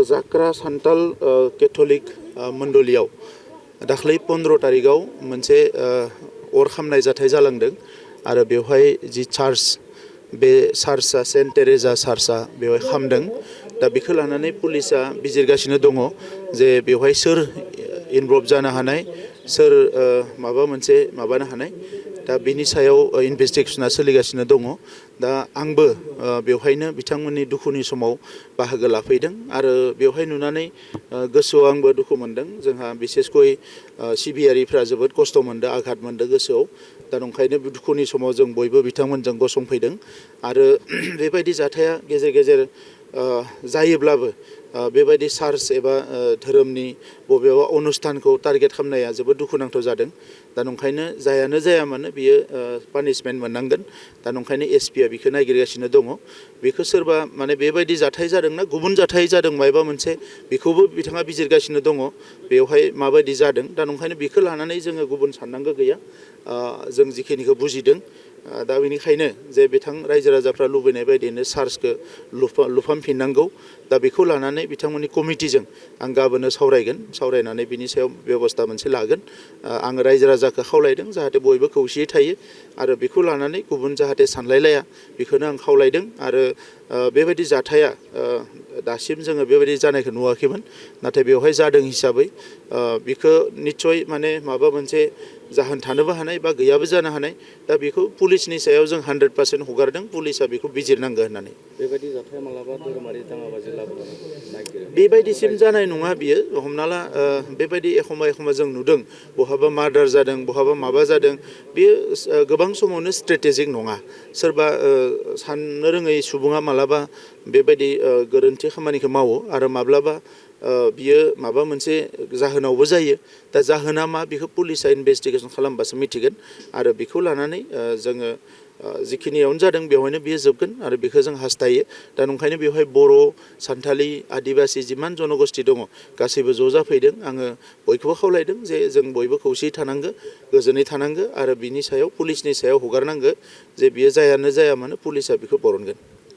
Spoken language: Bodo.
जाक्रा सान्ताल केथलिक मण्डलियाव दाख्लै 15 तारिखाव मोनसे अर खामनाय जाथाय जालांदों आरो बेवहाय जि चार्च बे चार्चआ सेन्ट टेरेजा चार्चआ बेवहाय खामदों। दा बेखौ लानानै पुलिसा बिजिरगासिनो दङ जे बेवहाय सोर इनभल्भ जानो हानाय, सोर माबा मोनसे माबानो हानाय। दा बिनि सायाव इनभेस्टिगेशना सोलिगासिनो दङ। दा आंबो बेवहायनो बिथांमोननि दुखुनि समाव बाहागो लाफैदों आरो बेवहाय नुनानै गोसोआव आंबो दुखु मोनदों। जोंहा बिसेसकय सिबियारिफ्रा जोबोद खस्थ' मोनदों, आघात मोनदों गोसोआव। दा नंखायनो दुखुनि समाव जों बयबो बिथांमोनजों गसंफैदों आरो बेबायदि जाथाया गेजेर गेजेर जायोब्लाबो बेबायदि चार्च एबा धोरोमनि बबेबा अनुष्ठानखौ टारगेट खालामनाया जोबोद दुखुनांथाव जादों। दा नंखायनो जायानो जाया मानो बियो पानिशमेन्ट मोननांगोन। दा नंखायनो एसपिआ बेखौ नागिरगासिनो दङ। बेखौ सोरबा माने बेबायदि जाथाय जादोंना गुबुन जाथाय जादों मायबा मोनसे बेखौबो बिथाङा बिजिरगासिनो दङ। बेवहाय माबायदि जादों। दा नंखायनो बेखौ लानानै जोङो गुबुन साननांगौ गैया। जों जिखिनिखौ बुजिदों दा बेनिखायनो जे बिथां रायजो राजाफ्रा लुबैनाय बायदियैनो चार्चखौ लुफामफिननांगौ। दा बेखौ लानानै बिथांमोननि कमिटिजों आं गाबोननो सावरायगोन। सावरायनानै बिनि सायाव बेबस्था मोनसे लागोन। आङो रायजो राजाखौ खावलायदों जाहाथे बयबो खौसेयै थायो आरो बेखौ लानानै गुबुन जाहाथे सानलायलाया बेखौनो आं खावलायदों। आरो बेबायदि जाथाया दासिम जोङो बेबायदि जानायखौ नुवाखैमोन। नाथाय बेवहाय जादों हिसाबै बेखौ निस्सय माने माबा मोनसे जाहोन थानोबो हानाय बा गैयाबो जानो हानाय। दा बेखौ पुलिसनि सायाव जों 100% हगारदों। पुलिसा बेखौ बिजिरनांगौ होननानै। बेबायदि जाथाया मालाबा धोरोमारि दाङाबाजि लाबोनो नागिरो। बेबायदिसिम जानाय नङा बियो। हमना ला बेबायदि एखमबा जों नुदों बहाबा मार्डार जादों, बहाबा माबा जादों। बेयो गोबां समावनो स्ट्रेटेजिक नङा। सोरबा साननो रोङै सुबुङा मालाबा बेबायदि गोरोन्थि खामानिखौ मावो आरो माब्लाबा बियो माबा मोनसे जाहोनावबो जायो। दा जाहोना मा बेखौ पुलिसा इनभेस्टिगेसन खालामबासो मिथिगोन आरो बेखौ लानानै जोङो जिखिनियावनो जादों बेवहायनो बियो जोबगोन आरो बेखौ जों हास्थायो। दा नंखायनो बेवहाय बर', सान्थालि, आदिबासि जिमान जनगोष्ठी दङ गासैबो ज' जाफैदों। आङो बयखौबो खावलायदों जे जों बयबो खौसेयै थानांगो, गोजोनै थानांगो आरो बिनि सायाव पुलिसनि सायाव हगारनांगो जे बियो जायानो जाया मानो पुलिसा बेखौ बरनगोन।